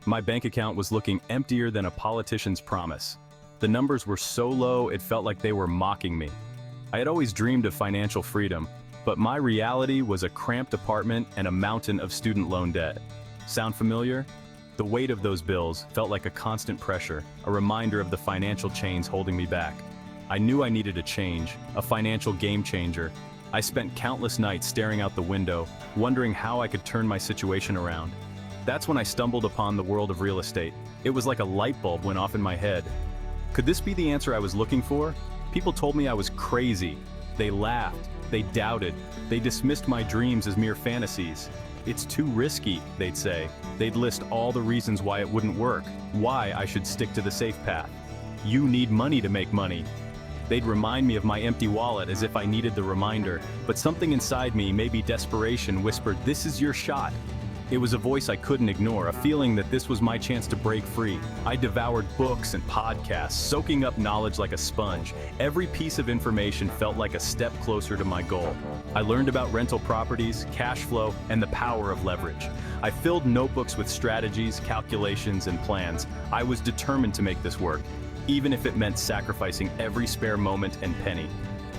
My bank account was looking emptier than a politician's promise. The numbers were so low it felt like they were mocking me. I had always dreamed of financial freedom, but my reality was a cramped apartment and a mountain of student loan debt. Sound familiar? The weight of those bills felt like a constant pressure, a reminder of the financial chains holding me back. I knew I needed a change, a financial game changer. I spent countless nights staring out the window, wondering how I could turn my situation around. That's when I stumbled upon the world of real estate. It was like a light bulb went off in my head. Could this be the answer I was looking for? People told me I was crazy. They laughed, they doubted, they dismissed my dreams as mere fantasies. It's too risky, they'd say. They'd list all the reasons why it wouldn't work, why I should stick to the safe path. You need money to make money. They'd remind me of my empty wallet as if I needed the reminder, but something inside me, maybe desperation, whispered, "This is your shot." It was a voice I couldn't ignore, a feeling that this was my chance to break free. I devoured books and podcasts, soaking up knowledge like a sponge. Every piece of information felt like a step closer to my goal. I learned about rental properties, cash flow, and the power of leverage. I filled notebooks with strategies, calculations, and plans. I was determined to make this work, even if it meant sacrificing every spare moment and penny.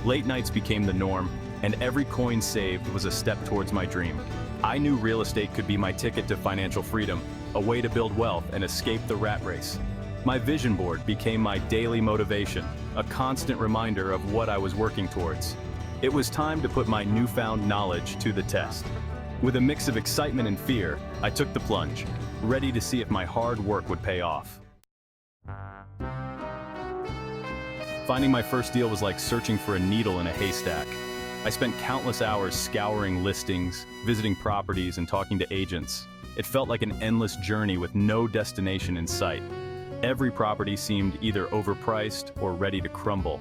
Late nights became the norm, and every coin saved was a step towards my dream. I knew real estate could be my ticket to financial freedom, a way to build wealth and escape the rat race. My vision board became my daily motivation, a constant reminder of what I was working towards. It was time to put my newfound knowledge to the test. With a mix of excitement and fear, I took the plunge, ready to see if my hard work would pay off. Finding my first deal was like searching for a needle in a haystack. I spent countless hours scouring listings, visiting properties, and talking to agents. It felt like an endless journey with no destination in sight. Every property seemed either overpriced or ready to crumble.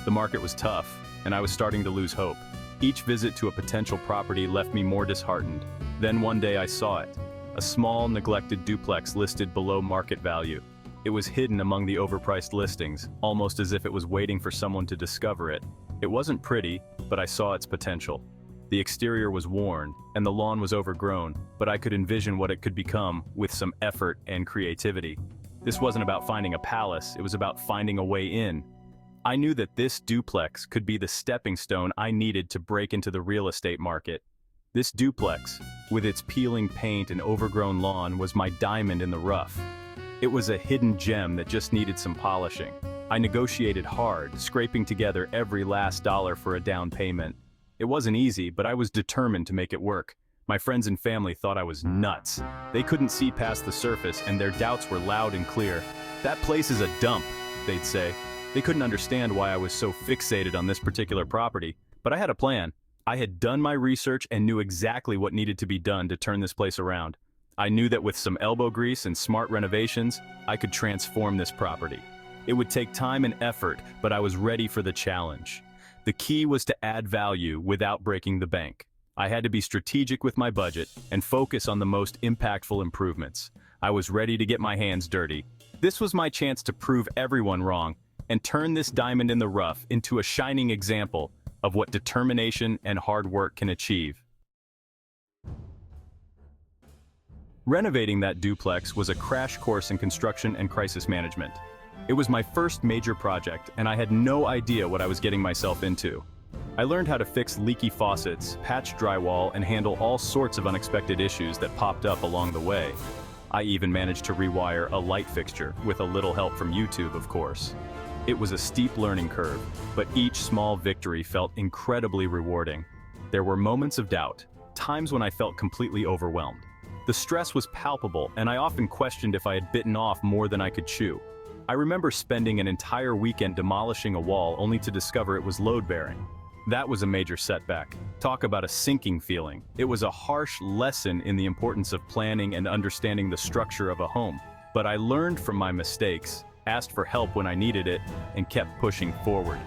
The market was tough, and I was starting to lose hope. Each visit to a potential property left me more disheartened. Then one day I saw it, a small, neglected duplex listed below market value. It was hidden among the overpriced listings, almost as if it was waiting for someone to discover it. It wasn't pretty, but I saw its potential. The exterior was worn, and the lawn was overgrown, but I could envision what it could become with some effort and creativity. This wasn't about finding a palace, it was about finding a way in. I knew that this duplex could be the stepping stone I needed to break into the real estate market. This duplex, with its peeling paint and overgrown lawn, was my diamond in the rough. It was a hidden gem that just needed some polishing. I negotiated hard, scraping together every last dollar for a down payment. It wasn't easy, but I was determined to make it work. My friends and family thought I was nuts. They couldn't see past the surface, and their doubts were loud and clear. "That place is a dump," they'd say. They couldn't understand why I was so fixated on this particular property, but I had a plan. I had done my research and knew exactly what needed to be done to turn this place around. I knew that with some elbow grease and smart renovations, I could transform this property. It would take time and effort, but I was ready for the challenge. The key was to add value without breaking the bank. I had to be strategic with my budget and focus on the most impactful improvements. I was ready to get my hands dirty. This was my chance to prove everyone wrong and turn this diamond in the rough into a shining example of what determination and hard work can achieve. Renovating that duplex was a crash course in construction and crisis management. It was my first major project, and I had no idea what I was getting myself into. I learned how to fix leaky faucets, patch drywall, and handle all sorts of unexpected issues that popped up along the way. I even managed to rewire a light fixture, with a little help from YouTube, of course. It was a steep learning curve, but each small victory felt incredibly rewarding. There were moments of doubt, times when I felt completely overwhelmed. The stress was palpable, and I often questioned if I had bitten off more than I could chew. I remember spending an entire weekend demolishing a wall only to discover it was load-bearing. That was a major setback. Talk about a sinking feeling. It was a harsh lesson in the importance of planning and understanding the structure of a home. But I learned from my mistakes, asked for help when I needed it, and kept pushing forward.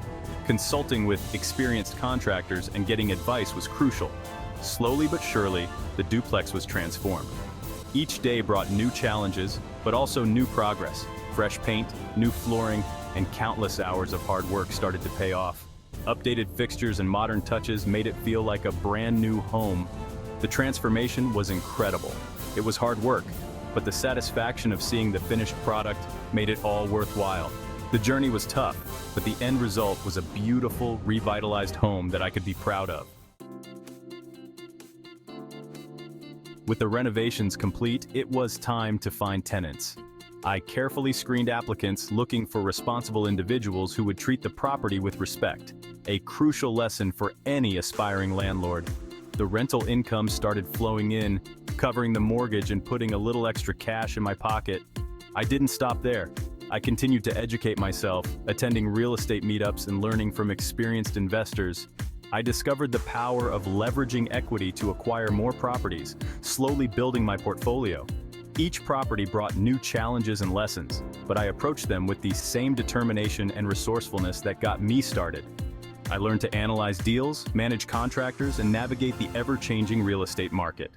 Consulting with experienced contractors and getting advice was crucial. Slowly but surely, the duplex was transformed. Each day brought new challenges, but also new progress. Fresh paint, new flooring, and countless hours of hard work started to pay off. Updated fixtures and modern touches made it feel like a brand new home. The transformation was incredible. It was hard work, but the satisfaction of seeing the finished product made it all worthwhile. The journey was tough, but the end result was a beautiful, revitalized home that I could be proud of. With the renovations complete, it was time to find tenants. I carefully screened applicants looking for responsible individuals who would treat the property with respect, a crucial lesson for any aspiring landlord. The rental income started flowing in, covering the mortgage and putting a little extra cash in my pocket. I didn't stop there. I continued to educate myself, attending real estate meetups and learning from experienced investors. I discovered the power of leveraging equity to acquire more properties, slowly building my portfolio. Each property brought new challenges and lessons, but I approached them with the same determination and resourcefulness that got me started. I learned to analyze deals, manage contractors, and navigate the ever-changing real estate market.